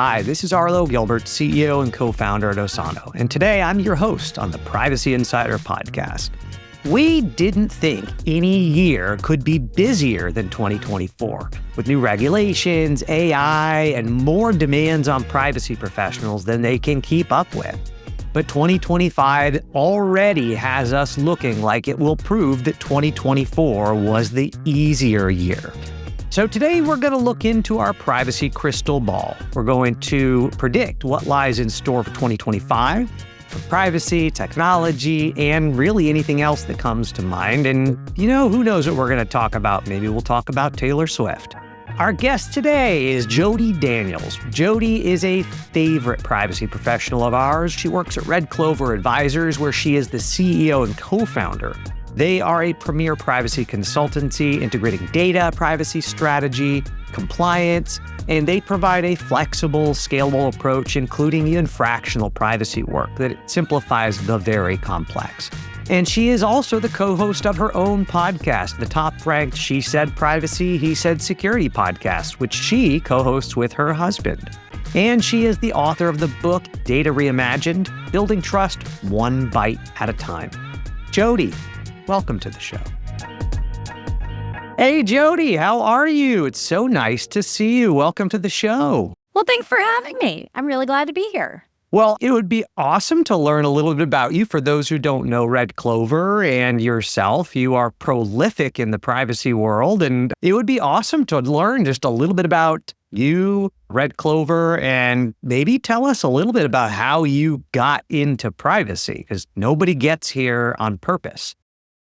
Hi, this is Arlo Gilbert, CEO and co-founder at Osano, and today I'm your host on the Privacy Insider podcast. We didn't think any year could be busier than 2024, with new regulations, AI, and more demands on privacy professionals than they can keep up with. But 2025 already has us looking like it will prove that 2024 was the easier year. So today we're going to look into our privacy crystal ball. We're going to predict what lies in store for 2025 for privacy, technology, and really anything else that comes to mind. And who knows what we're going to talk about? Maybe we'll talk about Taylor Swift. Our guest today is Jodi Daniels. Jodi is a favorite privacy professional of ours. She works at Red Clover Advisors, where she is the CEO and co-founder. They are a premier privacy consultancy integrating data, privacy strategy, compliance, and they provide a flexible, scalable approach, including even fractional privacy work that simplifies the very complex. And she is also the co-host of her own podcast, the top-ranked She Said Privacy, He Said Security podcast, which she co-hosts with her husband. And she is the author of the book Data Reimagined, Building Trust One Bite at a Time. Jodi, welcome to the show. Hey, Jodi, how are you? It's so nice to see you. Welcome to the show. Well, thanks for having me. I'm really glad to be here. Well, it would be awesome to learn a little bit about you. For those who don't know Red Clover and yourself, you are prolific in the privacy world, and it would be awesome to learn just a little bit about you, Red Clover, and maybe tell us a little bit about how you got into privacy, because nobody gets here on purpose.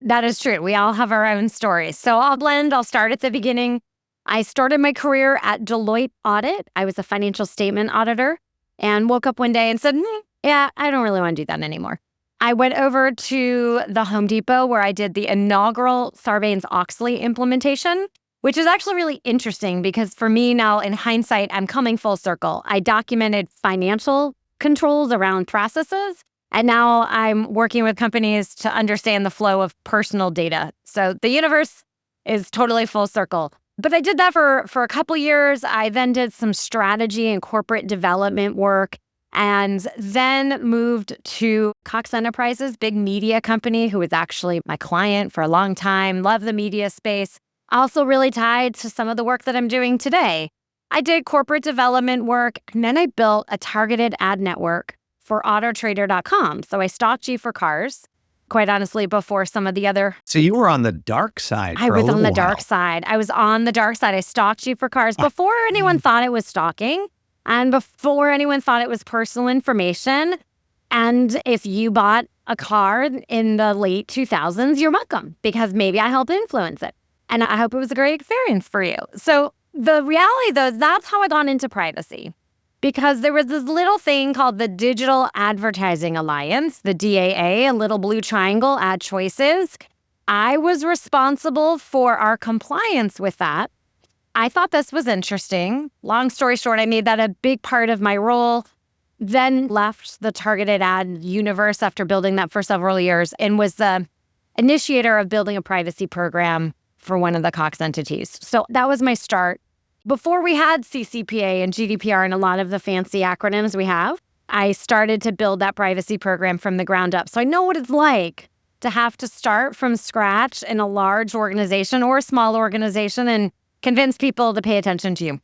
That is true. We all have our own stories. So I'll start at the beginning. I started my career at Deloitte Audit. I was a financial statement auditor and woke up one day and said, I don't really want to do that anymore. I went over to the Home Depot where I did the inaugural Sarbanes-Oxley implementation, which is actually really interesting because for me now, in hindsight, I'm coming full circle. I documented financial controls around processes. And now I'm working with companies to understand the flow of personal data. So the universe is totally full circle. But I did that for a couple years. I then did some strategy and corporate development work and then moved to Cox Enterprises, big media company who was actually my client for a long time. Love the media space. Also really tied to some of the work that I'm doing today. I did corporate development work, and then I built a targeted ad network for autotrader.com. So I stalked you for cars, quite honestly, before some of the other. So you were on the dark side for a little while. I was on the dark side. I was on the dark side. I stalked you for cars before anyone thought it was stalking and before anyone thought it was personal information. And if you bought a car in the late 2000s, you're welcome because maybe I helped influence it. And I hope it was a great experience for you. So the reality, though, that's how I got into privacy. Because there was this little thing called the Digital Advertising Alliance, the DAA, a little blue triangle, ad choices. I was responsible for our compliance with that. I thought this was interesting. Long story short, I made that a big part of my role, then left the targeted ad universe after building that for several years and was the initiator of building a privacy program for one of the Cox entities. So that was my start. Before we had CCPA and GDPR and a lot of the fancy acronyms we have, I started to build that privacy program from the ground up. So I know what it's like to have to start from scratch in a large organization or a small organization and convince people to pay attention to you.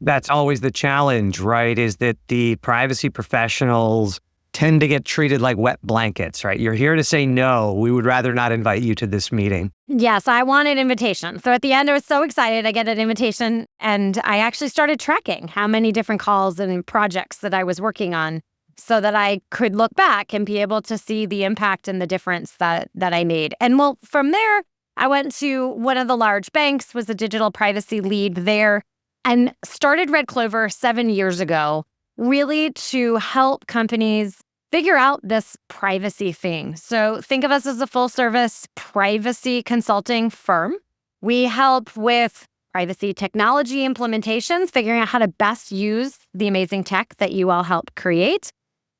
That's always the challenge, right? Is that the privacy professionals tend to get treated like wet blankets, right? You're here to say no. We would rather not invite you to this meeting. Yes, I wanted invitation. So at the end, I was so excited. I get an invitation, and I actually started tracking how many different calls and projects that I was working on so that I could look back and be able to see the impact and the difference that I made. And well, from there, I went to one of the large banks, was a digital privacy lead there, and started Red Clover 7 years ago, really to help companies figure out this privacy thing. So think of us as a full service privacy consulting firm. We help with privacy technology implementations, figuring out how to best use the amazing tech that you all help create,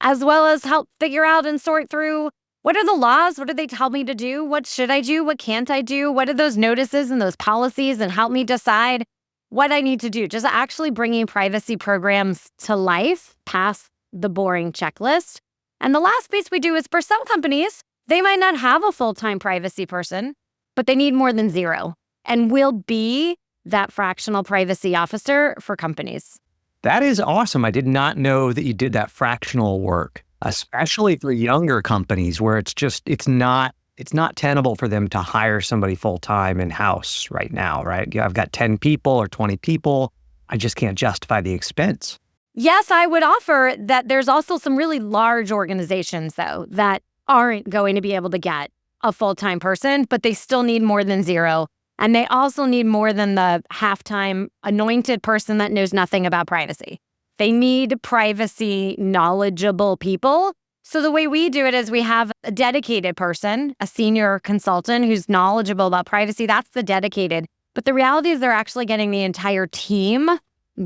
as well as help figure out and sort through what are the laws? What do they tell me to do? What should I do? What can't I do? What are those notices and those policies, and help me decide what I need to do, just actually bringing privacy programs to life past the boring checklist. And the last piece we do is for some companies, they might not have a full-time privacy person, but they need more than zero. And we'll be that fractional privacy officer for companies. That is awesome. I did not know that you did that fractional work, especially for younger companies where it's not tenable for them to hire somebody full-time in-house right now, right? I've got 10 people or 20 people. I just can't justify the expense. Yes, I would offer that there's also some really large organizations, though, that aren't going to be able to get a full-time person, but they still need more than zero. And they also need more than the half-time anointed person that knows nothing about privacy. They need privacy knowledgeable people. So the way we do it is we have a dedicated person, a senior consultant who's knowledgeable about privacy. That's the dedicated. But the reality is they're actually getting the entire team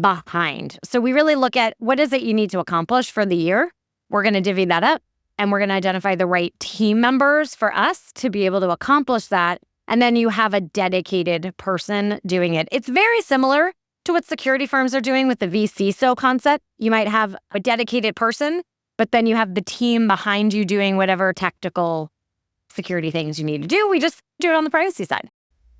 behind. So we really look at what is it you need to accomplish for the year. We're going to divvy that up and we're going to identify the right team members for us to be able to accomplish that. And then you have a dedicated person doing it. It's very similar to what security firms are doing with the vCISO concept. You might have a dedicated person, but then you have the team behind you doing whatever tactical security things you need to do. We just do it on the privacy side.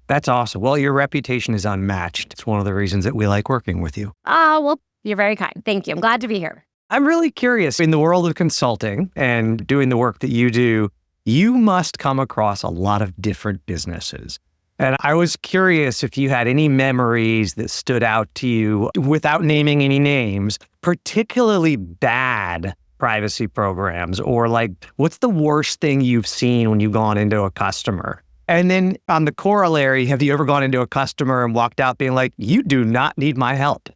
That's awesome. Well, your reputation is unmatched. It's one of the reasons that we like working with you. Well, you're very kind. Thank you. I'm glad to be here. I'm really curious. In the world of consulting and doing the work that you do, you must come across a lot of different businesses. And I was curious if you had any memories that stood out to you without naming any names, particularly bad privacy programs, or like, what's the worst thing you've seen when you've gone into a customer? And then on the corollary, have you ever gone into a customer and walked out being like, you do not need my help?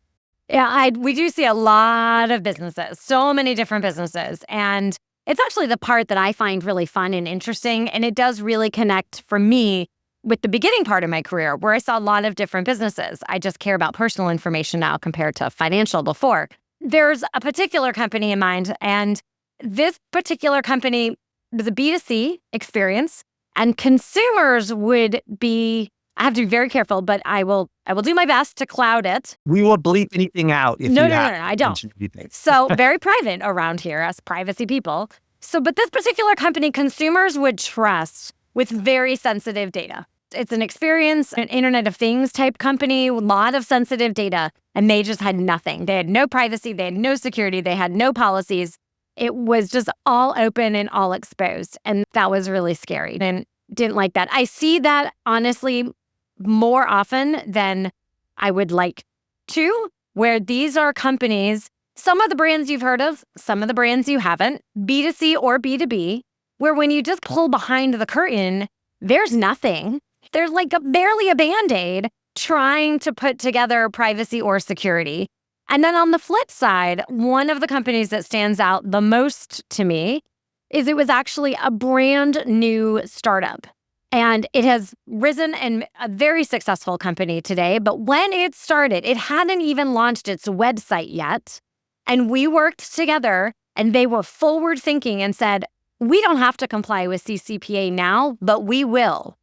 Yeah, we do see a lot of businesses, so many different businesses. And it's actually the part that I find really fun and interesting. And it does really connect for me with the beginning part of my career where I saw a lot of different businesses. I just care about personal information now compared to financial before. There's a particular company in mind, and this particular company was a B2C experience, and consumers would be, I have to be very careful, but I will do my best to cloud it. We will bleep anything out if No, you I don't. So very private around here as privacy people. But this particular company, consumers would trust with very sensitive data. It's an experience, an Internet of Things type company, a lot of sensitive data, and they just had nothing. They had no privacy, they had no security, they had no policies. It was just all open and all exposed. And that was really scary and didn't like that. I see that honestly more often than I would like to, where these are companies, some of the brands you've heard of, some of the brands you haven't, B2C or B2B, where when you just pull behind the curtain, there's nothing. There's like barely a Band-Aid trying to put together privacy or security. And then on the flip side, one of the companies that stands out the most to me is it was actually a brand new startup. And it has risen and a very successful company today. But when it started, it hadn't even launched its website yet. And we worked together and they were forward thinking and said, we don't have to comply with CCPA now, but we will.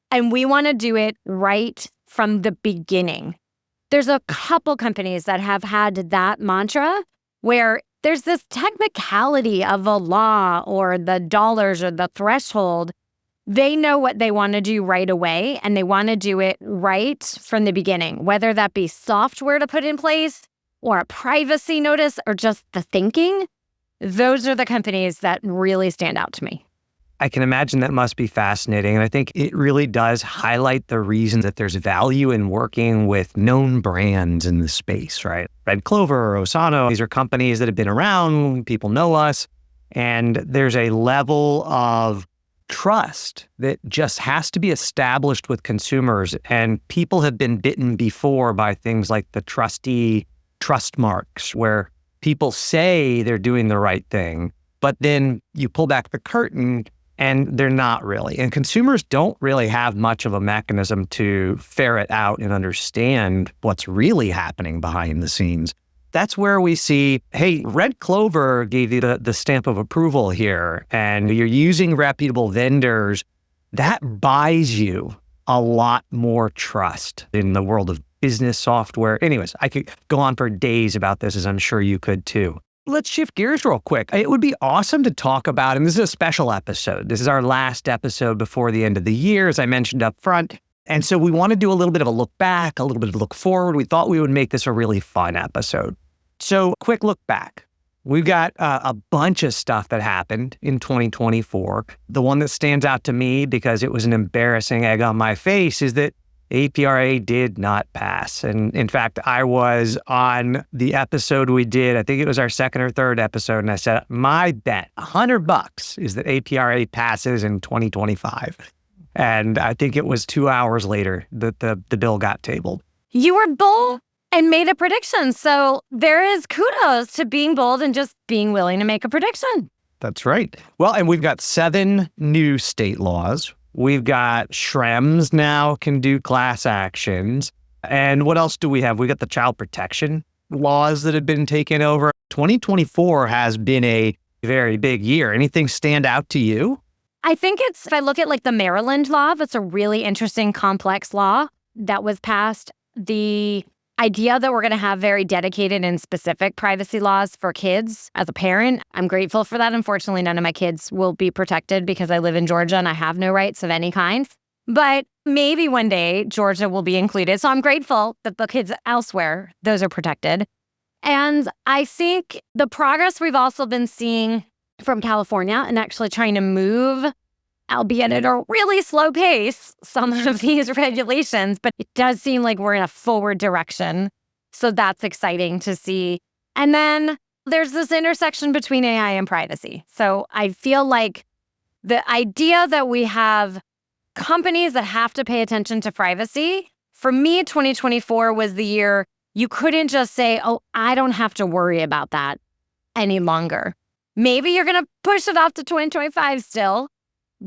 And we want to do it right from the beginning. There's a couple companies that have had that mantra where there's this technicality of a law or the dollars or the threshold. They know what they want to do right away, and they want to do it right from the beginning, whether that be software to put in place or a privacy notice or just the thinking. Those are the companies that really stand out to me. I can imagine that must be fascinating. And I think it really does highlight the reason that there's value in working with known brands in the space, right? Red Clover or Osano, these are companies that have been around, people know us, and there's a level of trust that just has to be established with consumers. And people have been bitten before by things like the trustee trust marks, where people say they're doing the right thing, but then you pull back the curtain and they're not really. And consumers don't really have much of a mechanism to ferret out and understand what's really happening behind the scenes. That's where we see, hey, Red Clover gave you the stamp of approval here, and you're using reputable vendors. That buys you a lot more trust in the world of business software. Anyways, I could go on for days about this, as I'm sure you could too. Let's shift gears real quick. It would be awesome to talk about, and this is a special episode. This is our last episode before the end of the year, as I mentioned up front. And so we want to do a little bit of a look back, a little bit of a look forward. We thought we would make this a really fun episode. So quick look back. We've got a bunch of stuff that happened in 2024. The one that stands out to me because it was an embarrassing egg on my face is that APRA did not pass. And in fact, I was on the episode we did, I think it was our second or third episode, and I said, my bet, $100 is that APRA passes in 2025. And I think it was 2 hours later that the bill got tabled. You were bold and made a prediction. So there is kudos to being bold and just being willing to make a prediction. That's right. Well, and we've got 7 new state laws. We've got Shrems now can do class actions. And what else do we have? We got the child protection laws that have been taken over. 2024 has been a very big year. Anything stand out to you? I think if I look at like the Maryland law, that's a really interesting, complex law that was passed. The idea that we're going to have very dedicated and specific privacy laws for kids as a parent, I'm grateful for that. Unfortunately, none of my kids will be protected because I live in Georgia and I have no rights of any kind. But maybe one day Georgia will be included. So I'm grateful that the kids elsewhere, those are protected. And I think the progress we've also been seeing from California and actually trying to move, albeit at a really slow pace, some of these regulations, but it does seem like we're in a forward direction. So that's exciting to see. And then there's this intersection between AI and privacy. So I feel like the idea that we have companies that have to pay attention to privacy, for me, 2024 was the year you couldn't just say, oh, I don't have to worry about that any longer. Maybe you're going to push it off to 2025 still,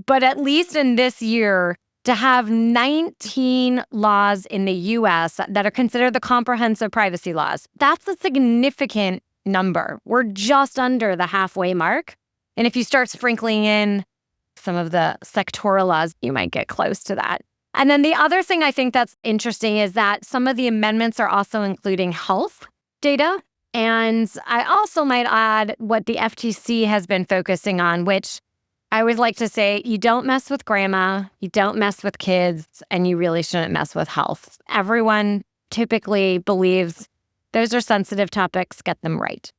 but at least in this year, to have 19 laws in the US that are considered the comprehensive privacy laws, that's a significant number. We're just under the halfway mark. And if you start sprinkling in some of the sectoral laws, you might get close to that. And then the other thing I think that's interesting is that some of the amendments are also including health data. And I also might add what the FTC has been focusing on, which I always like to say, you don't mess with grandma, you don't mess with kids, and you really shouldn't mess with health. Everyone typically believes those are sensitive topics, get them right.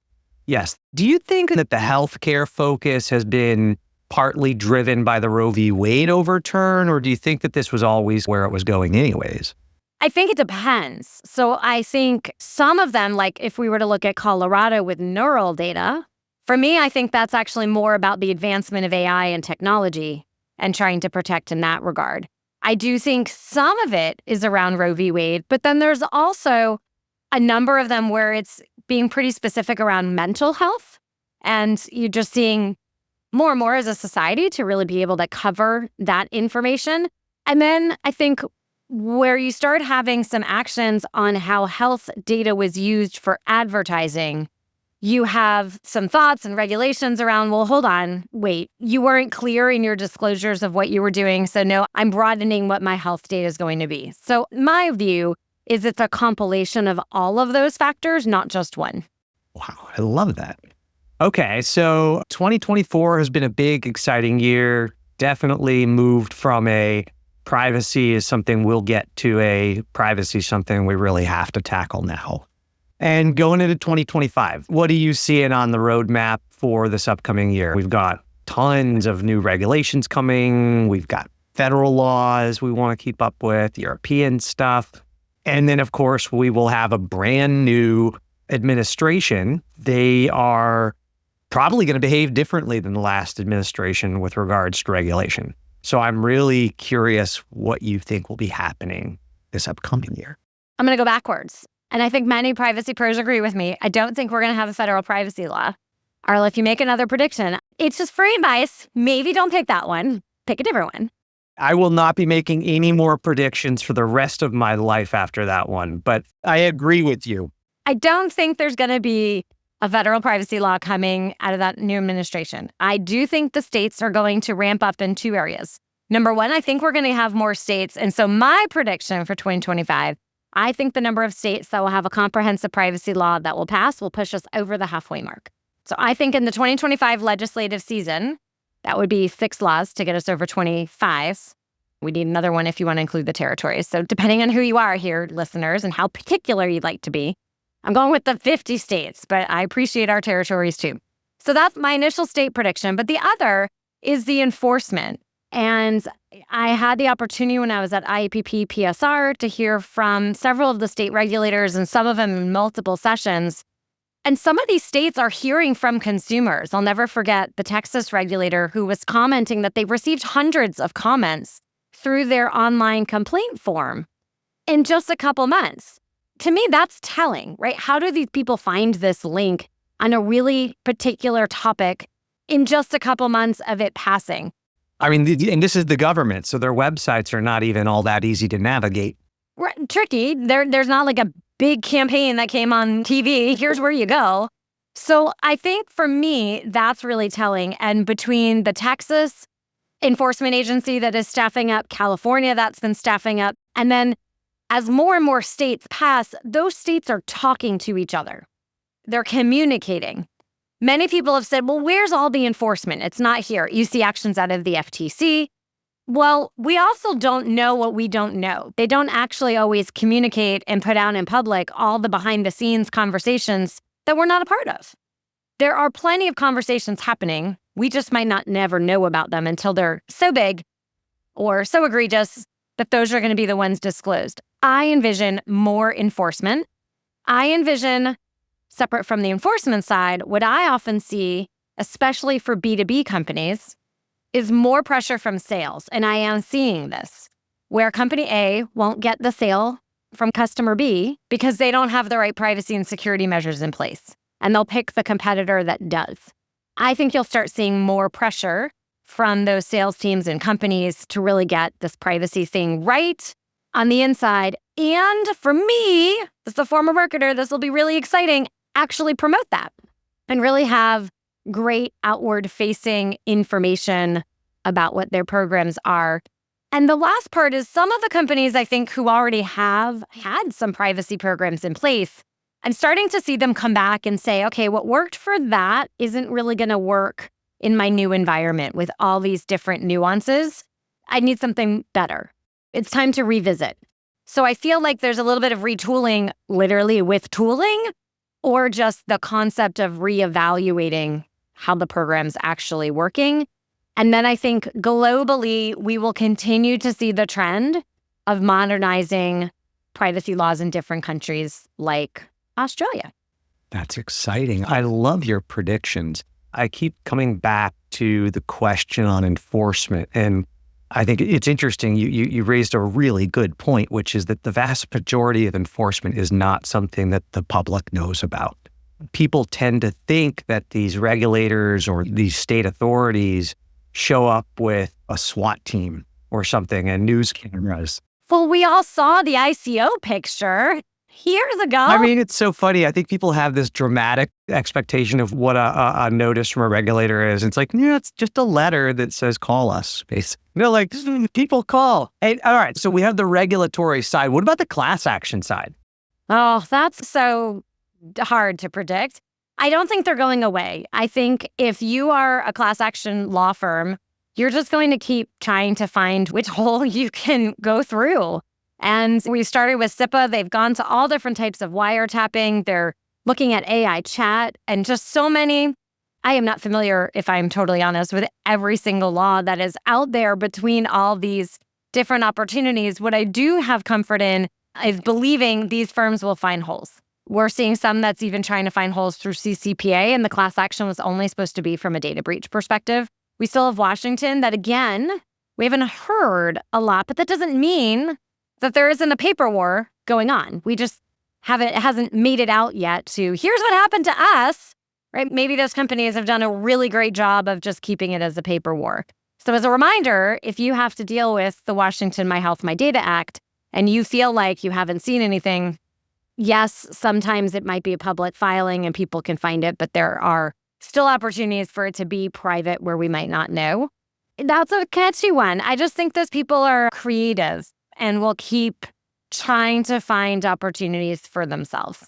Yes. Do you think that the healthcare focus has been partly driven by the Roe v. Wade overturn, or do you think that this was always where it was going anyways? I think it depends. So I think some of them, like if we were to look at Colorado with neural data, for me, I think that's actually more about the advancement of AI and technology and trying to protect in that regard. I do think some of it is around Roe v. Wade, but then there's also a number of them where it's being pretty specific around mental health. And you're just seeing more and more as a society to really be able to cover that information. And then I think where you start having some actions on how health data was used for advertising, you have some thoughts and regulations around, well, hold on, wait, you weren't clear in your disclosures of what you were doing. So no, I'm broadening what my health data is going to be. So my view is it's a compilation of all of those factors, not just one. Wow, I love that. Okay, so 2024 has been a big, exciting year. Definitely moved from a privacy is something we'll get to a privacy is something we really have to tackle now. And going into 2025, what are you seeing on the roadmap for this upcoming year? We've got tons of new regulations coming. We've got federal laws we want to keep up with, European stuff. And then, of course, we will have a brand new administration. They are probably going to behave differently than the last administration with regards to regulation. So I'm really curious what you think will be happening this upcoming year. I'm going to go backwards. And I think many privacy pros agree with me. I don't think we're going to have a federal privacy law. Arlo, if you make another prediction, it's just free advice. Maybe don't pick that one. Pick a different one. I will not be making any more predictions for the rest of my life after that one, but I agree with you. I don't think there's going to be a federal privacy law coming out of that new administration. I do think the states are going to ramp up in 2 areas. Number one, I think we're going to have more states. And so my prediction for 2025 I think the number of states that will have a comprehensive privacy law that will pass will push us over the halfway mark. So I think in the 2025 legislative season, that would be 6 laws to get us over 25. We need another one if you want to include the territories. So depending on who you are here, listeners, and how particular you'd like to be, I'm going with the 50 states, but I appreciate our territories too. So that's my initial state prediction. But the other is the enforcement. And I had the opportunity when I was at IAPP PSR to hear from several of the state regulators and some of them in multiple sessions. And some of these states are hearing from consumers. I'll never forget the Texas regulator who was commenting that they received hundreds of comments through their online complaint form in just a couple months. To me, that's telling, right? How do these people find this link on a really particular topic in just a couple months of it passing? I mean, and this is the government, so their websites are not even all that easy to navigate. Tricky. There's not like a big campaign that came on TV. Here's where you go. So I think for me, that's really telling. And between the Texas enforcement agency that is staffing up, California that's been staffing up, and then as more and more states pass, those states are talking to each other. They're communicating. Many people have said, well, where's all the enforcement? It's not here. You see actions out of the FTC. Well, we also don't know what we don't know. They don't actually always communicate and put out in public all the behind the scenes conversations that we're not a part of. There are plenty of conversations happening. We just might not never know about them until they're so big or so egregious that those are going to be the ones disclosed. I envision more enforcement. I envision, separate from the enforcement side, what I often see, especially for B2B companies, is more pressure from sales. And I am seeing this, where company A won't get the sale from customer B because they don't have the right privacy and security measures in place. And they'll pick the competitor that does. I think you'll start seeing more pressure from those sales teams and companies to really get this privacy thing right on the inside. And for me, as a former marketer, this will be really exciting, actually promote that and really have great outward-facing information about what their programs are. And the last part is some of the companies, I think, who already have had some privacy programs in place, I'm starting to see them come back and say, okay, what worked for that isn't really going to work in my new environment with all these different nuances. I need something better. It's time to revisit. So I feel like there's a little bit of retooling, literally with tooling, or just the concept of reevaluating how the program's actually working. And then I think globally, we will continue to see the trend of modernizing privacy laws in different countries like Australia. That's exciting. I love your predictions. I keep coming back to the question on enforcement. And I think it's interesting. You raised a really good point, which is that the vast majority of enforcement is not something that the public knows about. People tend to think that these regulators or these state authorities show up with a SWAT team or something and news cameras. Well, we all saw the ICO picture years ago. I mean, it's so funny. I think people have this dramatic expectation of what a notice from a regulator is. It's like, yeah, it's just a letter that says, call us, basically. Like, people call. Hey, all right, so we have the regulatory side. What about the class action side? Oh, that's so hard to predict. I don't think they're going away. I think if you are a class action law firm, you're just going to keep trying to find which hole you can go through. And we started with SIPA. They've gone to all different types of wiretapping. They're looking at AI chat and just so many. I am not familiar, if I'm totally honest, with every single law that is out there between all these different opportunities. What I do have comfort in is believing these firms will find holes. We're seeing some that's even trying to find holes through CCPA, and the class action was only supposed to be from a data breach perspective. We still have Washington that, again, we haven't heard a lot, but that doesn't mean that there isn't a paper war going on. We just it hasn't made it out yet to, here's what happened to us, right? Maybe those companies have done a really great job of just keeping it as a paper war. So as a reminder, if you have to deal with the Washington My Health, My Data Act, and you feel like you haven't seen anything, yes, sometimes it might be a public filing and people can find it, but there are still opportunities for it to be private where we might not know. That's a catchy one. I just think those people are creative and will keep trying to find opportunities for themselves.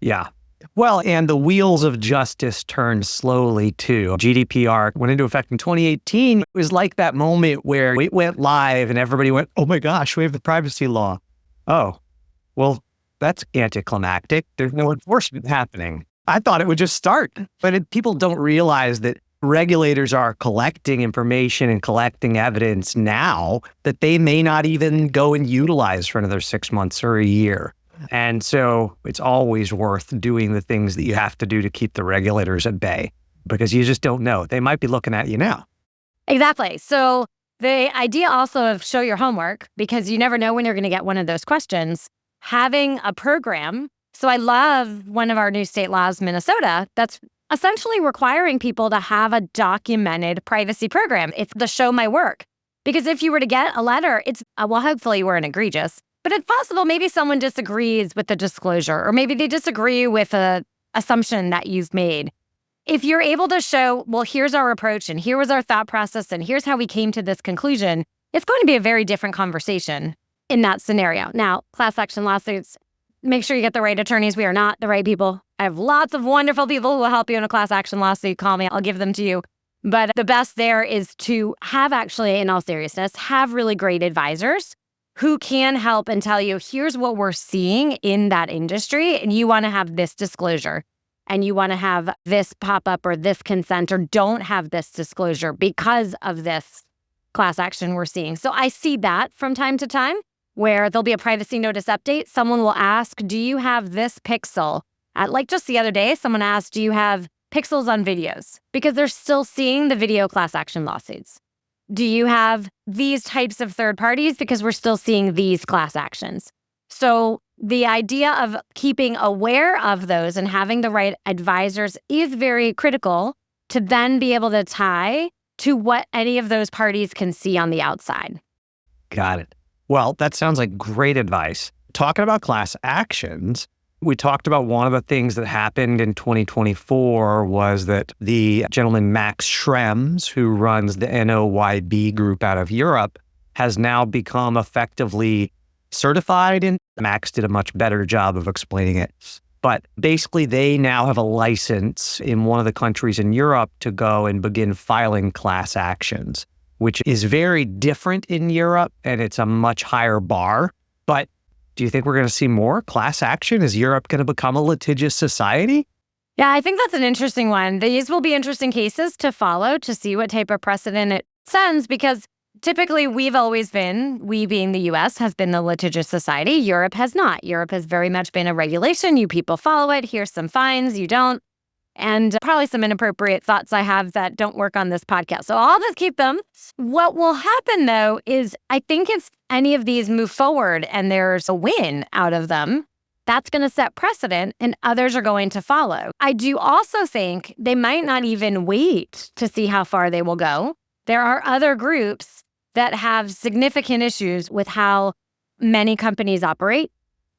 Yeah. Well, and the wheels of justice turned slowly too. GDPR went into effect in 2018. It was like that moment where it went live and everybody went, oh my gosh, we have the privacy law. Oh, well, that's anticlimactic. There's no enforcement happening. I thought it would just start, but people don't realize that regulators are collecting information and collecting evidence now that they may not even go and utilize for another 6 months or a year. And so it's always worth doing the things that you have to do to keep the regulators at bay, because you just don't know. They might be looking at you now. Exactly. So the idea also of show your homework, because you never know when you're going to get one of those questions, having a program. So I love one of our new state laws, Minnesota, that's essentially requiring people to have a documented privacy program. It's the show my work. Because if you were to get a letter, it's, well, hopefully you weren't egregious, but it's possible maybe someone disagrees with the disclosure, or maybe they disagree with a assumption that you've made. If you're able to show, well, here's our approach, and here was our thought process, and here's how we came to this conclusion, it's going to be a very different conversation in that scenario. Now, class action lawsuits, make sure you get the right attorneys. We are not the right people. I have lots of wonderful people who will help you in a class action lawsuit. Call me, I'll give them to you. But the best there is to have, actually, in all seriousness, have really great advisors who can help and tell you, here's what we're seeing in that industry, and you want to have this disclosure, and you want to have this pop up or this consent, or don't have this disclosure because of this class action we're seeing. So I see that from time to time, where there'll be a privacy notice update. Someone will ask, do you have this pixel? Like just the other day, someone asked, do you have pixels on videos? Because they're still seeing the video class action lawsuits. Do you have these types of third parties? Because we're still seeing these class actions. So the idea of keeping aware of those and having the right advisors is very critical to then be able to tie to what any of those parties can see on the outside. Got it. Well, that sounds like great advice. Talking about class actions, we talked about one of the things that happened in 2024 was that the gentleman Max Schrems, who runs the NOYB group out of Europe, has now become effectively certified. And Max did a much better job of explaining it. But basically, they now have a license in one of the countries in Europe to go and begin filing class actions, which is very different in Europe, and it's a much higher bar. But do you think we're going to see more class action? Is Europe going to become a litigious society? Yeah, I think that's an interesting one. These will be interesting cases to follow to see what type of precedent it sends, because typically we've always been, we being the US, has been the litigious society. Europe has not. Europe has very much been a regulation. You people follow it. Here's some fines. You don't. And probably some inappropriate thoughts I have that don't work on this podcast. So I'll just keep them. What will happen, though, is I think if any of these move forward and there's a win out of them, that's going to set precedent and others are going to follow. I do also think they might not even wait to see how far they will go. There are other groups that have significant issues with how many companies operate,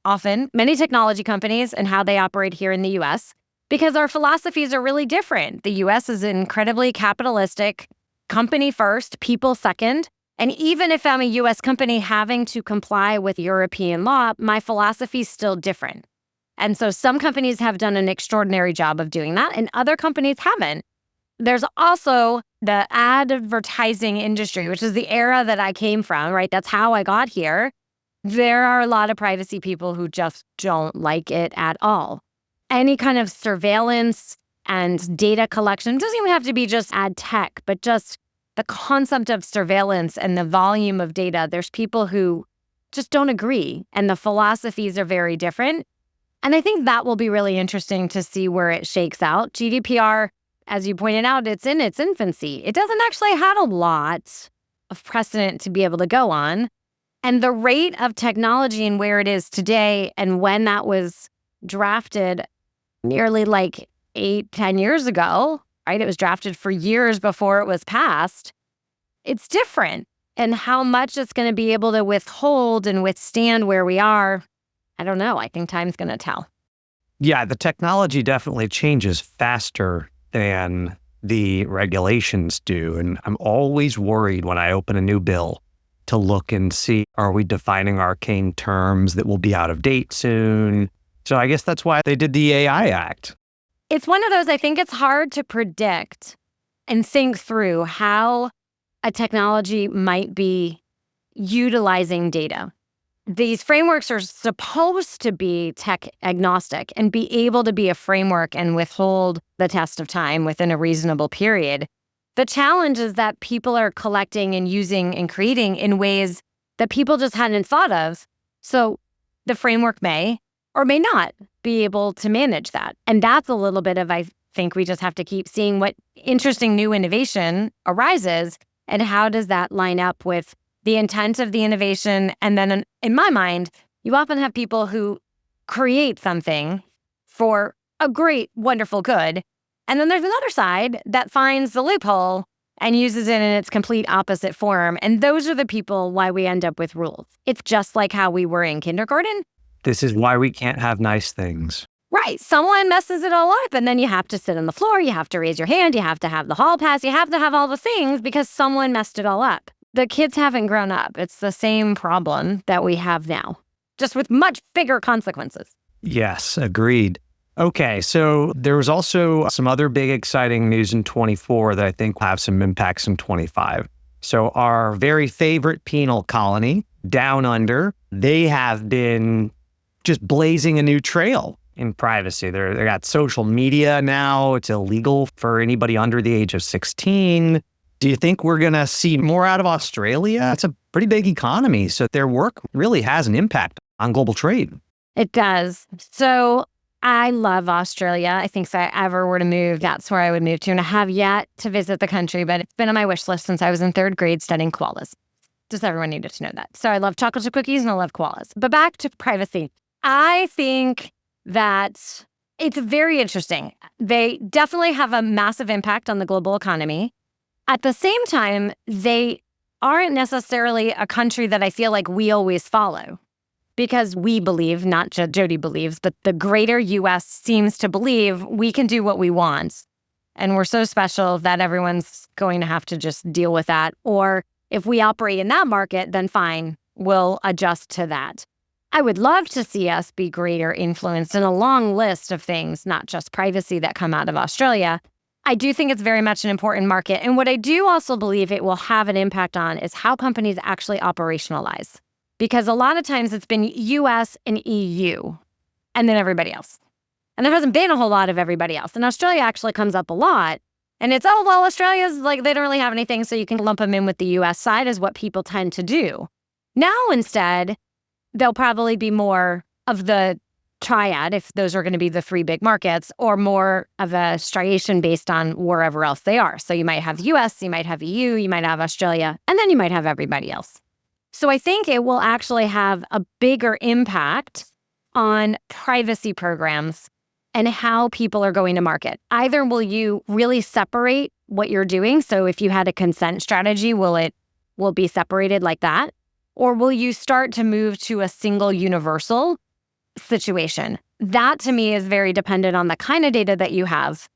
often many technology companies, and how they operate here in the US. Because our philosophies are really different. The US is incredibly capitalistic, company first, people second. And even if I'm a US company having to comply with European law, my philosophy is still different. And so some companies have done an extraordinary job of doing that, and other companies haven't. There's also the advertising industry, which is the era that I came from, right? That's how I got here. There are a lot of privacy people who just don't like it at all. Any kind of surveillance and data collection doesn't even have to be just ad tech, but just the concept of surveillance and the volume of data. There's people who just don't agree, and the philosophies are very different. And I think that will be really interesting to see where it shakes out. GDPR, as you pointed out, it's in its infancy. It doesn't actually have a lot of precedent to be able to go on. And the rate of technology and where it is today and when that was drafted nearly like 8-10 years ago, right? It was drafted for years before it was passed. It's different. And how much it's going to be able to withhold and withstand where we are, I don't know. I think time's going to tell. Yeah, the technology definitely changes faster than the regulations do. And I'm always worried when I open a new bill to look and see, are we defining arcane terms that will be out of date soon? So I guess that's why they did the AI Act. It's one of those, I think it's hard to predict and think through how a technology might be utilizing data. These frameworks are supposed to be tech agnostic and be able to be a framework and withhold the test of time within a reasonable period. The challenge is that people are collecting and using and creating in ways that people just hadn't thought of. So the framework may or may not be able to manage that. And that's a little bit of, I think we just have to keep seeing what interesting new innovation arises and how does that line up with the intent of the innovation. And then in my mind, you often have people who create something for a great, wonderful good. And then there's another side that finds the loophole and uses it in its complete opposite form. And those are the people why we end up with rules. It's just like how we were in kindergarten. This is why we can't have nice things. Right. Someone messes it all up and then you have to sit on the floor. You have to raise your hand. You have to have the hall pass. You have to have all the things because someone messed it all up. The kids haven't grown up. It's the same problem that we have now, just with much bigger consequences. Yes, agreed. Okay, so there was also some other big exciting news in 24 that I think will have some impacts in 25. So our very favorite penal colony, Down Under, they have been just blazing a new trail in privacy. They got social media now. It's illegal for anybody under the age of 16. Do you think we're going to see more out of Australia? It's a pretty big economy, so their work really has an impact on global trade. It does. So I love Australia. I think if I ever were to move, that's where I would move to. And I have yet to visit the country, but it's been on my wish list since I was in third grade studying koalas. Just everyone needed to know that. So I love chocolate chip cookies and I love koalas. But back to privacy. I think that it's very interesting. They definitely have a massive impact on the global economy. At the same time, they aren't necessarily a country that I feel like we always follow because we believe, not just Jodi believes, but the greater U.S. seems to believe we can do what we want. And we're so special that everyone's going to have to just deal with that. Or if we operate in that market, then fine, we'll adjust to that. I would love to see us be greater influenced in a long list of things, not just privacy that come out of Australia. I do think it's very much an important market. And what I do also believe it will have an impact on is how companies actually operationalize. Because a lot of times it's been US and EU and then everybody else. And there hasn't been a whole lot of everybody else. And Australia actually comes up a lot. And it's, oh, well, Australia's like, they don't really have anything, so you can lump them in with the US side is what people tend to do. Now, instead, there'll probably be more of the triad, if those are going to be the three big markets, or more of a striation based on wherever else they are. So you might have US, you might have EU, you might have Australia, and then you might have everybody else. So I think it will actually have a bigger impact on privacy programs and how people are going to market. Either will you really separate what you're doing? So if you had a consent strategy, will be separated like that? Or will you start to move to a single universal situation? That to me is very dependent on the kind of data that you have,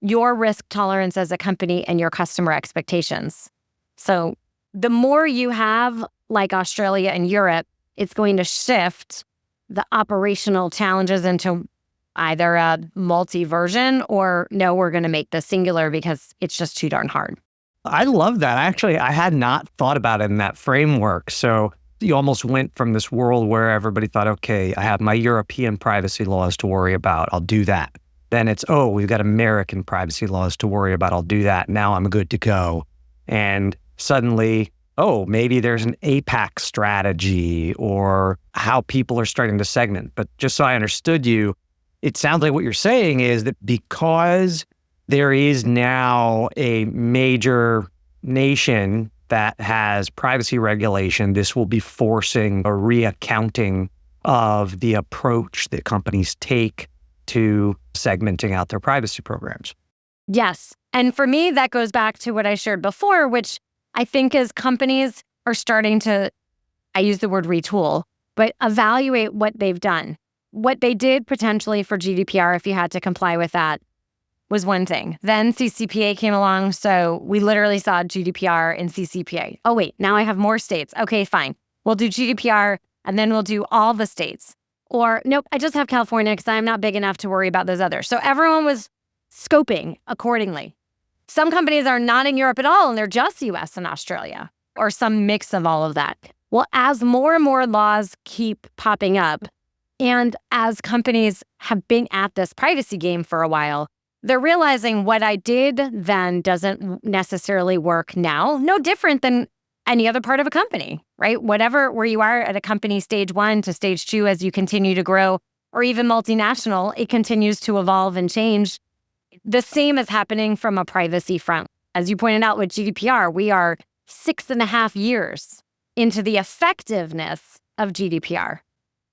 your risk tolerance as a company, and your customer expectations. So the more you have, like Australia and Europe, it's going to shift the operational challenges into either a multi-version or no, we're going to make this singular because it's just too darn hard. I love that. Actually, I had not thought about it in that framework. So you almost went from this world where everybody thought, okay, I have my European privacy laws to worry about. I'll do that. Then it's, oh, we've got American privacy laws to worry about. I'll do that. Now I'm good to go. And suddenly, oh, maybe there's an APAC strategy or how people are starting to segment. But just so I understood you, it sounds like what you're saying is that because there is now a major nation that has privacy regulation, this will be forcing a reaccounting of the approach that companies take to segmenting out their privacy programs. Yes. And for me, that goes back to what I shared before, which I think is companies are starting to, I use the word retool, but evaluate what they've done. What they did potentially for GDPR, if you had to comply with that, was one thing. Then CCPA came along, so we literally saw GDPR and CCPA. Oh, wait, now I have more states. Okay, fine. We'll do GDPR, and then we'll do all the states. Or, nope, I just have California because I'm not big enough to worry about those others. So everyone was scoping accordingly. Some companies are not in Europe at all, and they're just US and Australia, or some mix of all of that. Well, as more and more laws keep popping up, and as companies have been at this privacy game for a while, they're realizing what I did then doesn't necessarily work now. No different than any other part of a company, right? Whatever, where you are at a company stage 1 to stage 2 as you continue to grow, or even multinational, it continues to evolve and change. The same is happening from a privacy front. As you pointed out with GDPR, we are 6.5 years into the effectiveness of GDPR.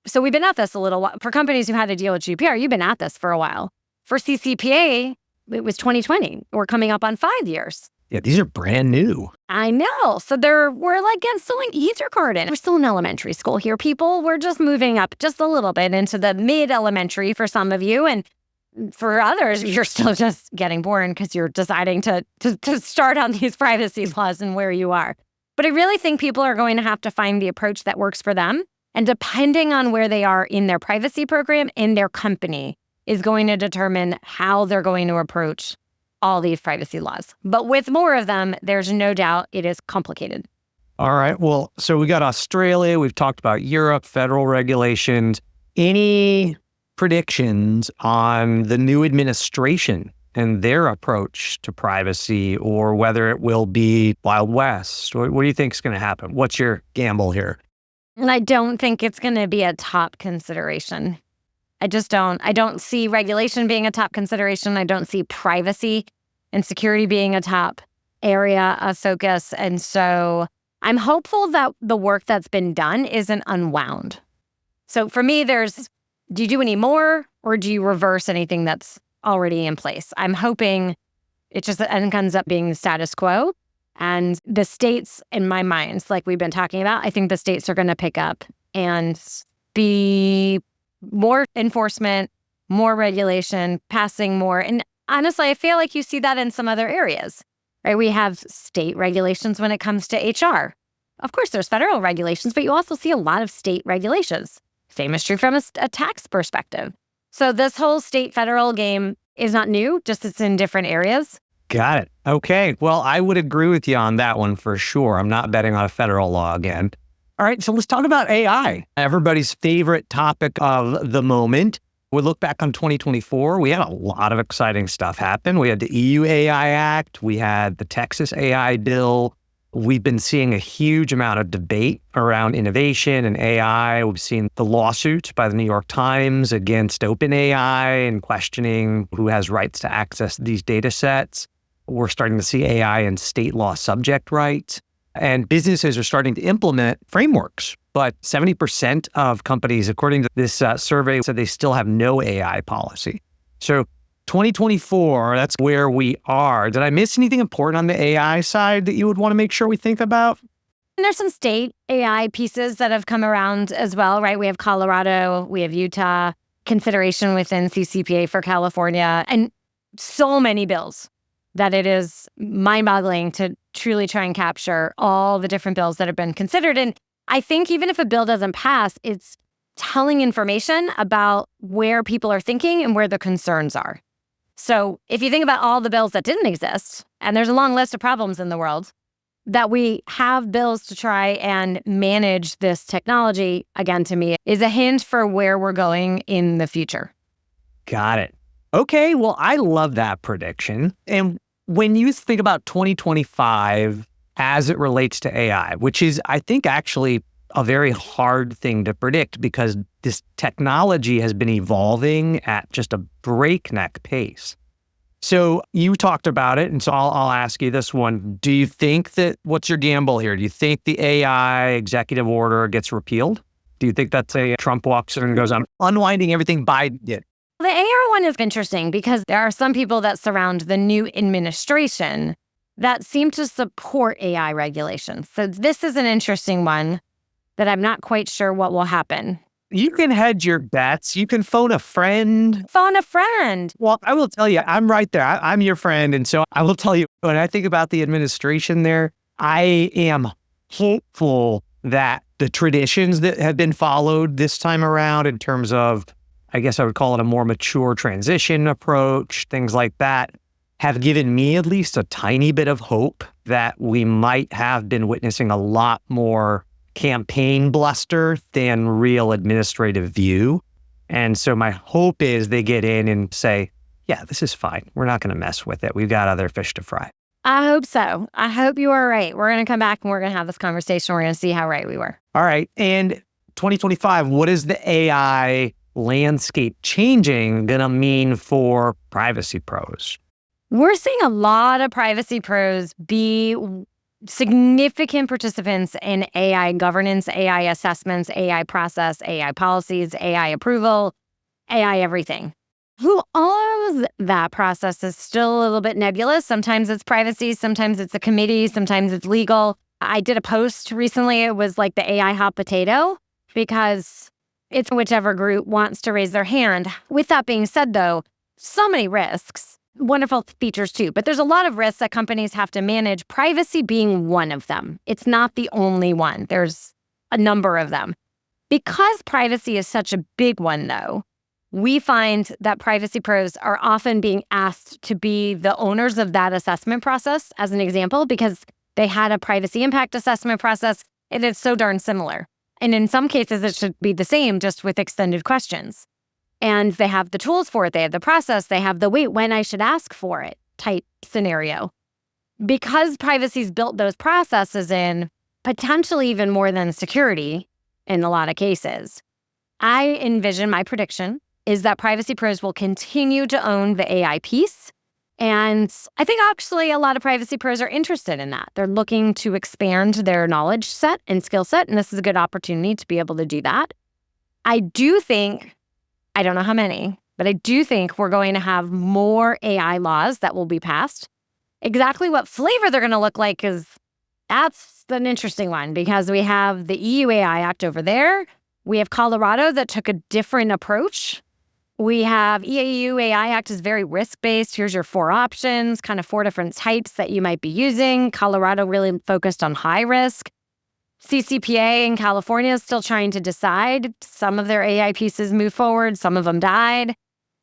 So we've been at this a little while. For companies who had to deal with GDPR, you've been at this for a while. For CCPA, it was 2020. We're coming up on 5 years. Yeah, these are brand new. I know. So we're like installing EtherCard in. We're still in elementary school here, people. We're just moving up just a little bit into the mid-elementary for some of you. And for others, you're still just getting born because you're deciding to start on these privacy laws and where you are. But I really think people are going to have to find the approach that works for them. And depending on where they are in their privacy program, in their company, is going to determine how they're going to approach all these privacy laws. But with more of them, there's no doubt it is complicated. All right. Well, so we got Australia. We've talked about Europe, federal regulations. Any predictions on the new administration and their approach to privacy, or whether it will be Wild West? What do you think is going to happen? What's your gamble here? And I don't think it's going to be a top consideration. I just don't. I don't see regulation being a top consideration. I don't see privacy and security being a top area of focus. And so I'm hopeful that the work that's been done isn't unwound. So for me, do you do any more, or do you reverse anything that's already in place? I'm hoping it just ends up being the status quo. And the states, in my mind, like we've been talking about, I think the states are going to pick up and be more enforcement, more regulation, passing more. And honestly, I feel like you see that in some other areas, right? We have state regulations when it comes to HR. Of course, there's federal regulations, but you also see a lot of state regulations. Same is true from a tax perspective. So this whole state-federal game is not new, just it's in different areas. Got it. Okay. Well, I would agree with you on that one for sure. I'm not betting on a federal law again. All right. So let's talk about AI. Everybody's favorite topic of the moment. We look back on 2024. We had a lot of exciting stuff happen. We had the EU AI Act. We had the Texas AI bill. We've been seeing a huge amount of debate around innovation and AI. We've seen the lawsuit by the New York Times against OpenAI and questioning who has rights to access these data sets. We're starting to see AI in state law subject rights. And businesses are starting to implement frameworks. But 70% of companies, according to this survey, said they still have no AI policy. So 2024, that's where we are. Did I miss anything important on the AI side that you would want to make sure we think about? And there's some state AI pieces that have come around as well, right? We have Colorado, we have Utah, consideration within CCPA for California, and so many bills that it is mind-boggling to truly try and capture all the different bills that have been considered. And I think even if a bill doesn't pass, it's telling information about where people are thinking and where the concerns are. So if you think about all the bills that didn't exist, and there's a long list of problems in the world, that we have bills to try and manage this technology, again, to me, is a hint for where we're going in the future. Got it. Okay, well, I love that prediction. And when you think about 2025 as it relates to AI, which is, I think, actually a very hard thing to predict because this technology has been evolving at just a breakneck pace. So you talked about it, and so I'll ask you this one. Do you think what's your gamble here? Do you think the AI executive order gets repealed? Do you think that's Trump walks in and goes on unwinding everything Biden did? The AR one is interesting because there are some people that surround the new administration that seem to support AI regulations. So this is an interesting one that I'm not quite sure what will happen. You can hedge your bets. You can phone a friend. Phone a friend. Well, I will tell you, I'm right there. I'm your friend. And so I will tell you, when I think about the administration there, I am hopeful that the traditions that have been followed this time around in terms of, I guess I would call it a more mature transition approach, things like that, have given me at least a tiny bit of hope that we might have been witnessing a lot more campaign bluster than real administrative view. And so my hope is they get in and say, yeah, this is fine. We're not going to mess with it. We've got other fish to fry. I hope so. I hope you are right. We're going to come back and we're going to have this conversation. We're going to see how right we were. All right. And 2025, what is the AI landscape changing going to mean for privacy pros? We're seeing a lot of privacy pros be significant participants in AI governance, AI assessments, AI process, AI policies, AI approval, AI everything. Who owns that process is still a little bit nebulous. Sometimes it's privacy, sometimes it's a committee, sometimes it's legal. I did a post recently. It was like the AI hot potato because it's whichever group wants to raise their hand. With that being said, though, so many risks, wonderful features too, but there's a lot of risks that companies have to manage, privacy being one of them. It's not the only one. There's a number of them. Because privacy is such a big one, though, we find that privacy pros are often being asked to be the owners of that assessment process, as an example, because they had a privacy impact assessment process. It is so darn similar. And in some cases, it should be the same, just with extended questions. And they have the tools for it. They have the process. They have the wait, when I should ask for it type scenario. Because privacy's built those processes in, potentially even more than security in a lot of cases, I envision, my prediction is that privacy pros will continue to own the AI piece. And I think actually a lot of privacy pros are interested in that. They're looking to expand their knowledge set and skill set, and this is a good opportunity to be able to do that. I do think, I don't know how many, but I do think we're going to have more AI laws that will be passed. Exactly what flavor they're going to look like that's an interesting one, because we have the EU AI Act over there. We have Colorado that took a different approach. We have EU AI Act is very risk-based. Here's your 4 options, kind of 4 different types that you might be using. Colorado really focused on high risk. CCPA in California is still trying to decide. Some of their AI pieces move forward, some of them died.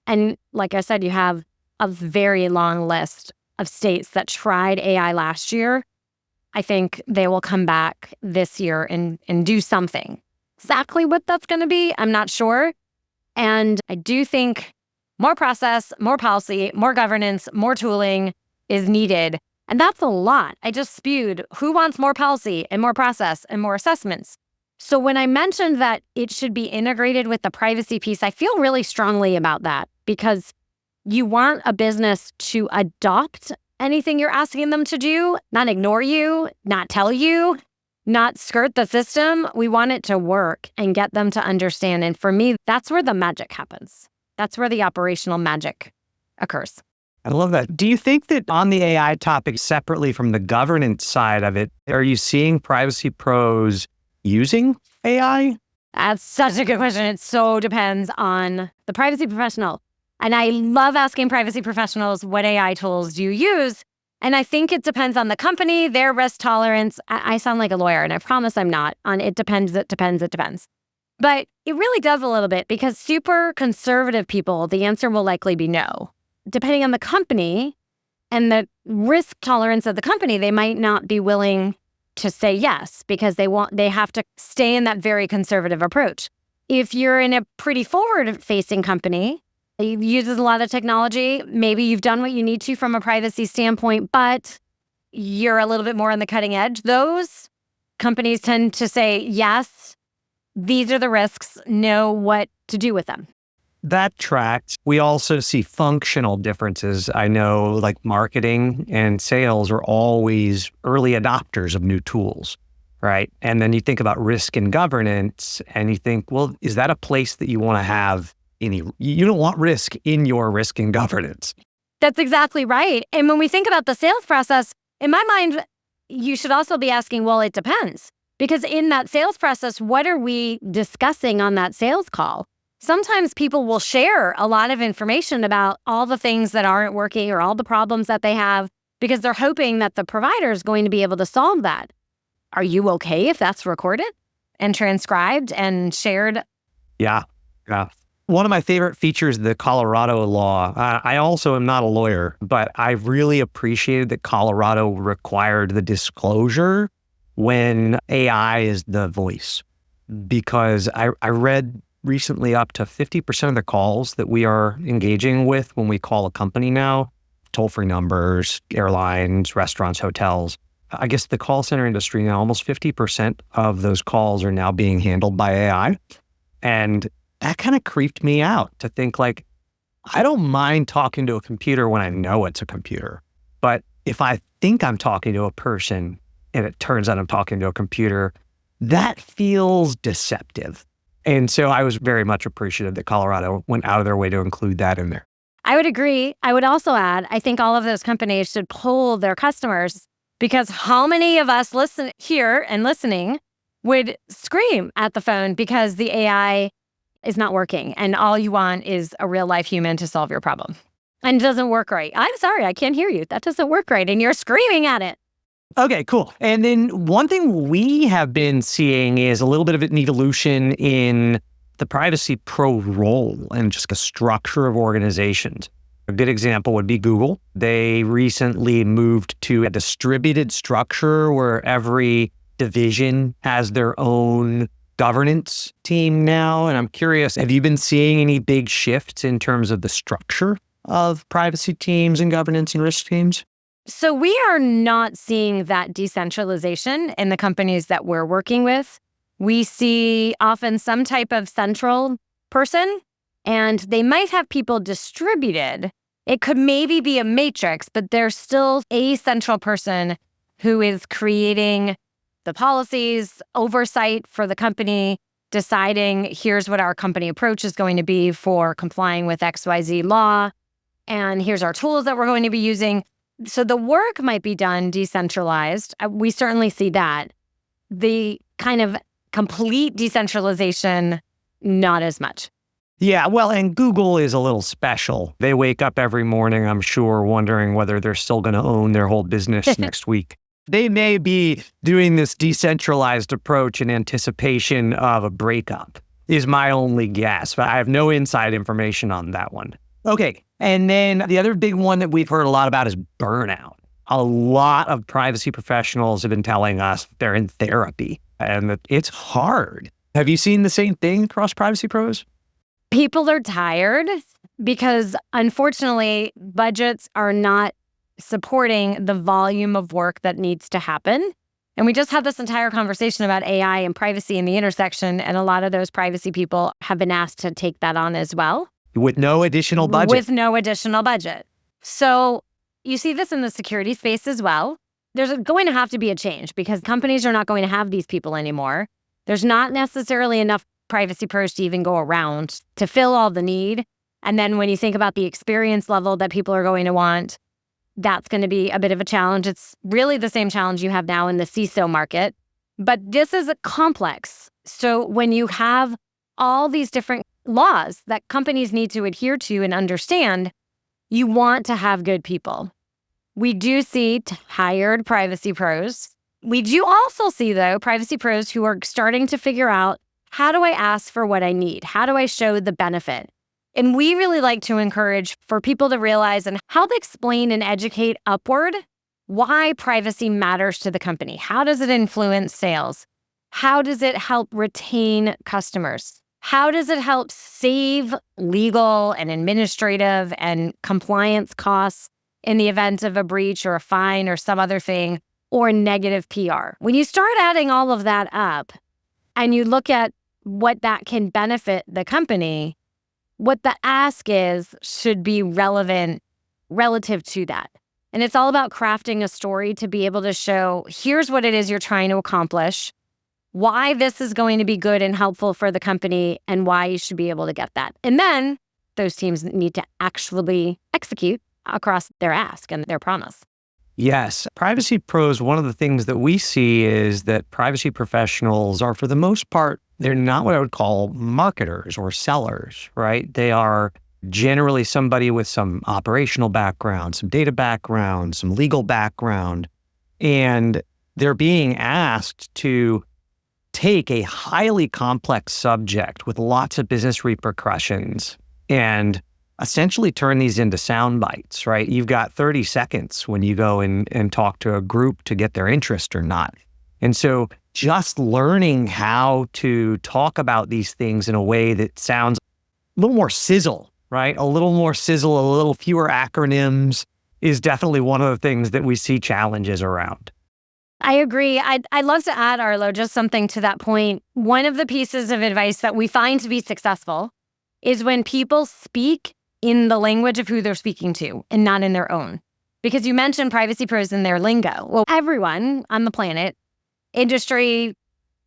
And like I said, you have a very long list of states that tried AI last year. I think they will come back this year and do something. Exactly what that's going to be, I'm not sure. And I do think more process, more policy, more governance, more tooling is needed. And that's a lot. I just spewed who wants more policy and more process and more assessments. So when I mentioned that it should be integrated with the privacy piece, I feel really strongly about that, because you want a business to adopt anything you're asking them to do, not ignore you, not tell you, not skirt the system. We want it to work and get them to understand. And for me, that's where the magic happens. That's where the operational magic occurs. I love that. Do you think that on the AI topic, separately from the governance side of it, are you seeing privacy pros using AI? That's such a good question. It so depends on the privacy professional. And I love asking privacy professionals, what AI tools do you use? And I think it depends on the company, their risk tolerance. I sound like a lawyer, and I promise I'm not. On it depends. But it really does a little bit, because super conservative people, the answer will likely be no. Depending on the company and the risk tolerance of the company, they might not be willing to say yes, because they have to stay in that very conservative approach. If you're in a pretty forward-facing company, it uses a lot of technology, maybe you've done what you need to from a privacy standpoint, but you're a little bit more on the cutting edge. Those companies tend to say, yes, these are the risks, know what to do with them. That tracks. We also see functional differences. I know like marketing and sales are always early adopters of new tools, right? And then you think about risk and governance and you think, well, is that a place that you want to have you don't want risk in your risk and governance. That's exactly right. And when we think about the sales process, in my mind, you should also be asking, well, it depends. Because in that sales process, what are we discussing on that sales call? Sometimes people will share a lot of information about all the things that aren't working or all the problems that they have because they're hoping that the provider is going to be able to solve that. Are you okay if that's recorded and transcribed and shared? Yeah. Yeah. One of my favorite features of the Colorado law, I also am not a lawyer, but I really appreciated that Colorado required the disclosure when AI is the voice. Because I read recently up to 50% of the calls that we are engaging with when we call a company now, toll-free numbers, airlines, restaurants, hotels. I guess the call center industry now, almost 50% of those calls are now being handled by AI. And that kind of creeped me out to think like, I don't mind talking to a computer when I know it's a computer. But if I think I'm talking to a person and it turns out I'm talking to a computer, that feels deceptive. And so I was very much appreciative that Colorado went out of their way to include that in there. I would agree. I would also add, I think all of those companies should poll their customers because how many of us listen here and listening would scream at the phone because the AI is not working and all you want is a real life human to solve your problem and it doesn't work right. I'm sorry, I can't hear you. That doesn't work right. And you're screaming at it. Okay, cool. And then one thing we have been seeing is a little bit of an evolution in the privacy pro role and just the structure of organizations. A good example would be Google. They recently moved to a distributed structure where every division has their own governance team now. And I'm curious, have you been seeing any big shifts in terms of the structure of privacy teams and governance and risk teams? So we are not seeing that decentralization in the companies that we're working with. We see often some type of central person, and they might have people distributed. It could maybe be a matrix, but there's still a central person who is creating the policies, oversight for the company, deciding here's what our company approach is going to be for complying with XYZ law, and here's our tools that we're going to be using. So the work might be done decentralized. We certainly see that. The kind of complete decentralization, not as much. Yeah, well, and Google is a little special. They wake up every morning, I'm sure, wondering whether they're still going to own their whole business next week. They may be doing this decentralized approach in anticipation of a breakup, is my only guess. But I have no inside information on that one. Okay, and then the other big one that we've heard a lot about is burnout. A lot of privacy professionals have been telling us they're in therapy and that it's hard. Have you seen the same thing across privacy pros? People are tired because unfortunately, budgets are not supporting the volume of work that needs to happen. And we just had this entire conversation about AI and privacy in the intersection, and a lot of those privacy people have been asked to take that on as well. With no additional budget. With no additional budget. So you see this in the security space as well. There's going to have to be a change because companies are not going to have these people anymore. There's not necessarily enough privacy pros to even go around to fill all the need. And then when you think about the experience level that people are going to want, that's going to be a bit of a challenge. It's really the same challenge you have now in the CISO market, but this is a complex. So when you have all these different laws that companies need to adhere to and understand, you want to have good people. We do see hired privacy pros. We do also see, though, privacy pros who are starting to figure out, how do I ask for what I need? How do I show the benefit? And we really like to encourage for people to realize and help explain and educate upward why privacy matters to the company. How does it influence sales? How does it help retain customers? How does it help save legal and administrative and compliance costs in the event of a breach or a fine or some other thing or negative PR? When you start adding all of that up and you look at what that can benefit the company, what the ask is should be relevant relative to that. And it's all about crafting a story to be able to show, here's what it is you're trying to accomplish, why this is going to be good and helpful for the company, and why you should be able to get that. And then those teams need to actually execute across their ask and their promise. Yes. Privacy pros, one of the things that we see is that privacy professionals are, for the most part, they're not what I would call marketers or sellers, right? They are generally somebody with some operational background, some data background, some legal background, and they're being asked to take a highly complex subject with lots of business repercussions and essentially turn these into sound bites, right? You've got 30 seconds when you go and talk to a group to get their interest or not. And so just learning how to talk about these things in a way that sounds a little more sizzle, right? A little more sizzle, a little fewer acronyms is definitely one of the things that we see challenges around. I agree. I'd love to add, Arlo, just something to that point. One of the pieces of advice that we find to be successful is when people speak in the language of who they're speaking to and not in their own. Because you mentioned privacy pros in their lingo. Well, everyone on the planet, industry,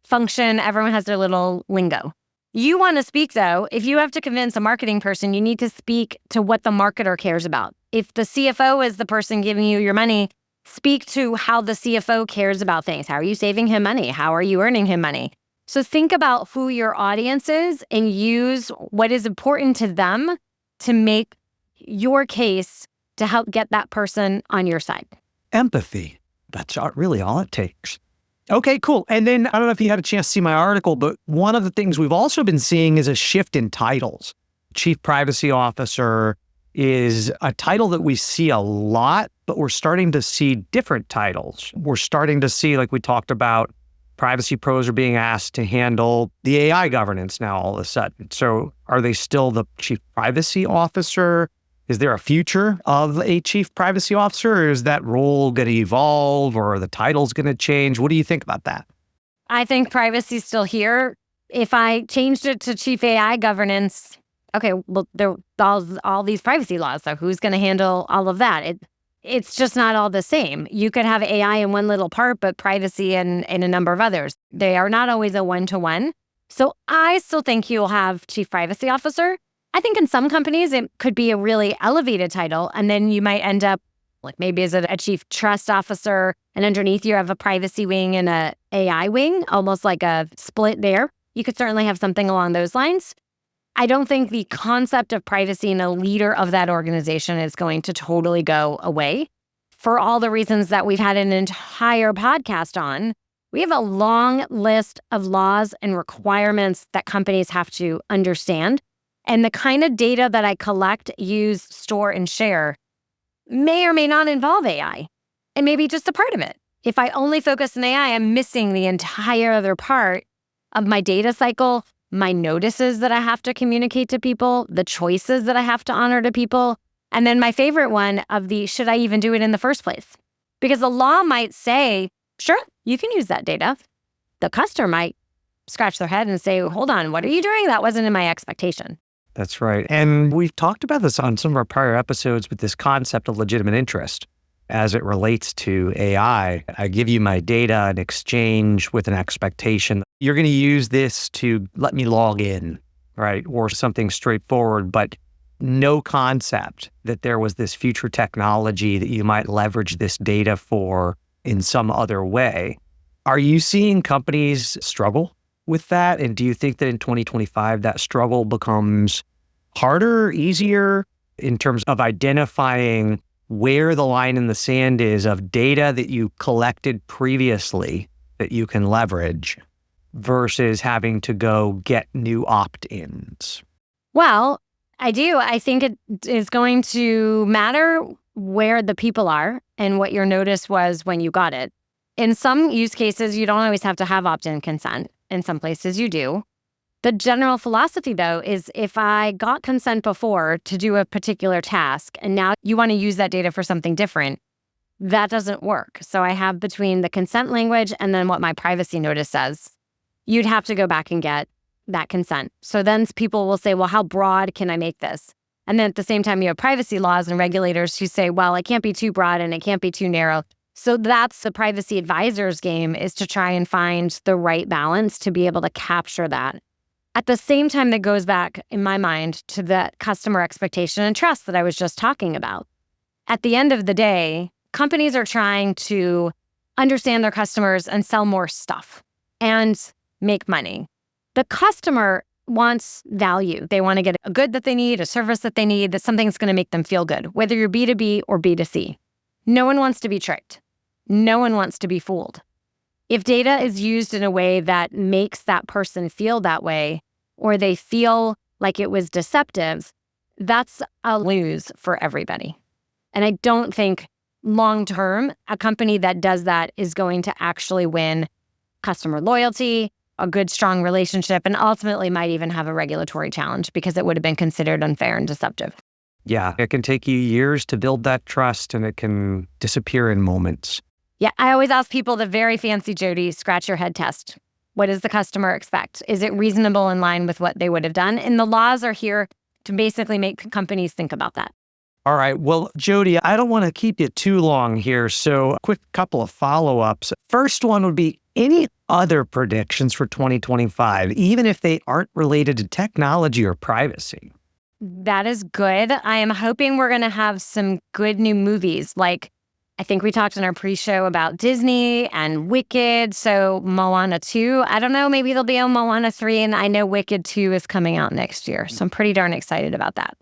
function, everyone has their little lingo. You want to speak, though, if you have to convince a marketing person, you need to speak to what the marketer cares about. If the CFO is the person giving you your money, speak to how the CFO cares about things. How are you saving him money? How are you earning him money? So think about who your audience is and use what is important to them to make your case to help get that person on your side. Empathy. That's really all it takes. Okay, cool. And then I don't know if you had a chance to see my article, but one of the things we've also been seeing is a shift in titles. Chief Privacy Officer is a title that we see a lot, but we're starting to see different titles. We're starting to see, like we talked about, privacy pros are being asked to handle the AI governance now all of a sudden. So are they still the Chief Privacy Officer? Is there a future of a Chief Privacy Officer, or is that role going to evolve, or the title's going to change? What do you think about that? I think privacy's still here. If I changed it to Chief AI Governance, okay, well, there are all these privacy laws, so who's going to handle all of that? It's just not all the same. You could have AI in one little part, but privacy in a number of others. They are not always a one-to-one. So I still think you'll have Chief Privacy Officer. I think in some companies, it could be a really elevated title, and then you might end up, like maybe as a Chief Trust Officer, and underneath you have a privacy wing and a AI wing, almost like a split there. You could certainly have something along those lines. I don't think the concept of privacy in a leader of that organization is going to totally go away. For all the reasons that we've had an entire podcast on, we have a long list of laws and requirements that companies have to understand. And the kind of data that I collect, use, store, and share may or may not involve AI, and maybe just a part of it. If I only focus on AI, I'm missing the entire other part of my data cycle, my notices that I have to communicate to people, the choices that I have to honor to people, and then my favorite one of the should I even do it in the first place? Because the law might say, sure, you can use that data. The customer might scratch their head and say, hold on, what are you doing? That wasn't in my expectation. That's right. And we've talked about this on some of our prior episodes with this concept of legitimate interest as it relates to AI. I give you my data in exchange with an expectation. You're going to use this to let me log in, right? Or something straightforward, but no concept that there was this future technology that you might leverage this data for in some other way. Are you seeing companies struggle with that? And do you think that in 2025, that struggle becomes harder, easier in terms of identifying where the line in the sand is of data that you collected previously that you can leverage versus having to go get new opt-ins? Well, I do. I think it is going to matter where the people are and what your notice was when you got it. In some use cases, you don't always have to have opt-in consent. In some places, you do. The general philosophy, though, is if I got consent before to do a particular task, and now you want to use that data for something different, that doesn't work. So I have between the consent language and then what my privacy notice says, you'd have to go back and get that consent. So then people will say, well, how broad can I make this? And then at the same time, you have privacy laws and regulators who say, well, it can't be too broad and it can't be too narrow. So that's the privacy advisor's game, is to try and find the right balance to be able to capture that. At the same time, that goes back, in my mind, to the customer expectation and trust that I was just talking about. At the end of the day, companies are trying to understand their customers and sell more stuff and make money. The customer wants value. They want to get a good that they need, a service that they need, that something's going to make them feel good, whether you're B2B or B2C. No one wants to be tricked. No one wants to be fooled. If data is used in a way that makes that person feel that way, or they feel like it was deceptive, that's a lose for everybody. And I don't think long-term, a company that does that is going to actually win customer loyalty, a good, strong relationship, and ultimately might even have a regulatory challenge because it would have been considered unfair and deceptive. Yeah, it can take you years to build that trust, and it can disappear in moments. Yeah, I always ask people the very fancy Jodi scratch your head test. What does the customer expect? Is it reasonable in line with what they would have done? And the laws are here to basically make companies think about that. All right. Well, Jodi, I don't want to keep you too long here. So a quick couple of follow-ups. First one would be any other predictions for 2025, even if they aren't related to technology or privacy? That is good. I am hoping we're going to have some good new movies. Like, I think we talked in our pre-show about Disney and Wicked. So Moana 2, I don't know, maybe there'll be a Moana 3. And I know Wicked 2 is coming out next year. So I'm pretty darn excited about that.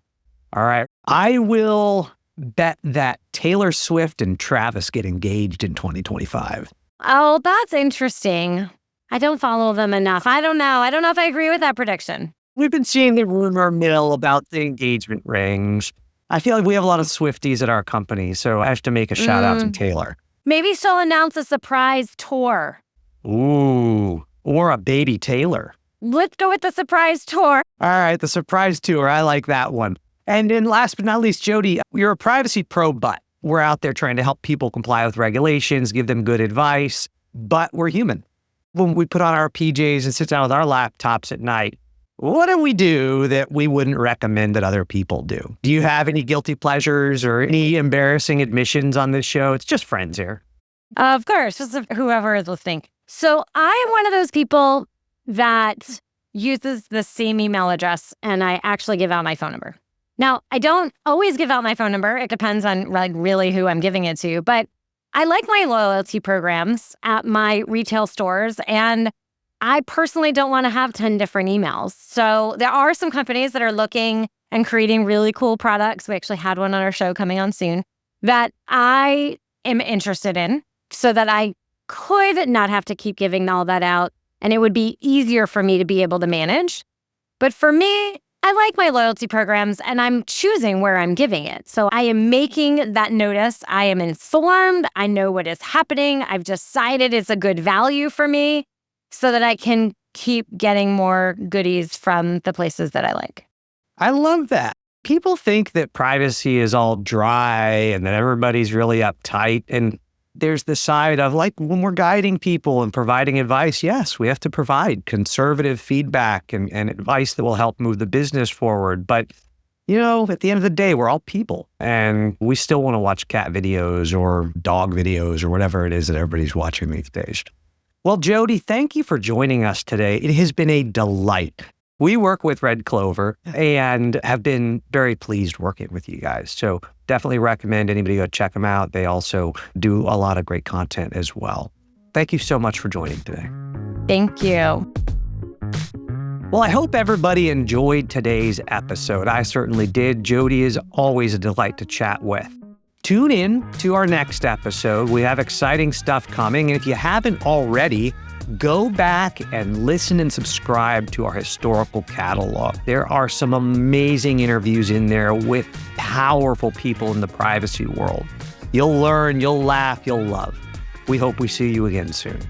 All right. I will bet that Taylor Swift and Travis get engaged in 2025. Oh, that's interesting. I don't follow them enough. I don't know. I don't know if I agree with that prediction. We've been seeing the rumor mill about the engagement rings. I feel like we have a lot of Swifties at our company, so I have to make a shout out to Taylor. Maybe she'll announce a surprise tour. Ooh, or a baby Taylor. Let's go with the surprise tour. All right, the surprise tour. I like that one. And then last but not least, Jodi, you're a privacy pro, but we're out there trying to help people comply with regulations, give them good advice, but we're human. When we put on our PJs and sit down with our laptops at night, what do we do that we wouldn't recommend that other people do? Do you have any guilty pleasures or any embarrassing admissions on this show? It's just friends here. Of course, just whoever is listening. So I am one of those people that uses the same email address, and I actually give out my phone number. Now, I don't always give out my phone number. It depends on really who I'm giving it to, but I like my loyalty programs at my retail stores, and I personally don't want to have 10 different emails. So there are some companies that are looking and creating really cool products. We actually had one on our show coming on soon that I am interested in so that I could not have to keep giving all that out, and it would be easier for me to be able to manage. But for me, I like my loyalty programs, and I'm choosing where I'm giving it. So I am making that notice. I am informed. I know what is happening. I've decided it's a good value for me so that I can keep getting more goodies from the places that I like. I love that. People think that privacy is all dry and that everybody's really uptight. And there's the side of like when we're guiding people and providing advice, yes, we have to provide conservative feedback and advice that will help move the business forward. But, you know, at the end of the day, we're all people and we still want to watch cat videos or dog videos or whatever it is that everybody's watching these days. Well, Jodi, thank you for joining us today. It has been a delight. We work with Red Clover and have been very pleased working with you guys. So definitely recommend anybody go check them out. They also do a lot of great content as well. Thank you so much for joining today. Thank you. Well, I hope everybody enjoyed today's episode. I certainly did. Jodi is always a delight to chat with. Tune in to our next episode. We have exciting stuff coming. And if you haven't already, go back and listen and subscribe to our historical catalog. There are some amazing interviews in there with powerful people in the privacy world. You'll learn, you'll laugh, you'll love. We hope we see you again soon.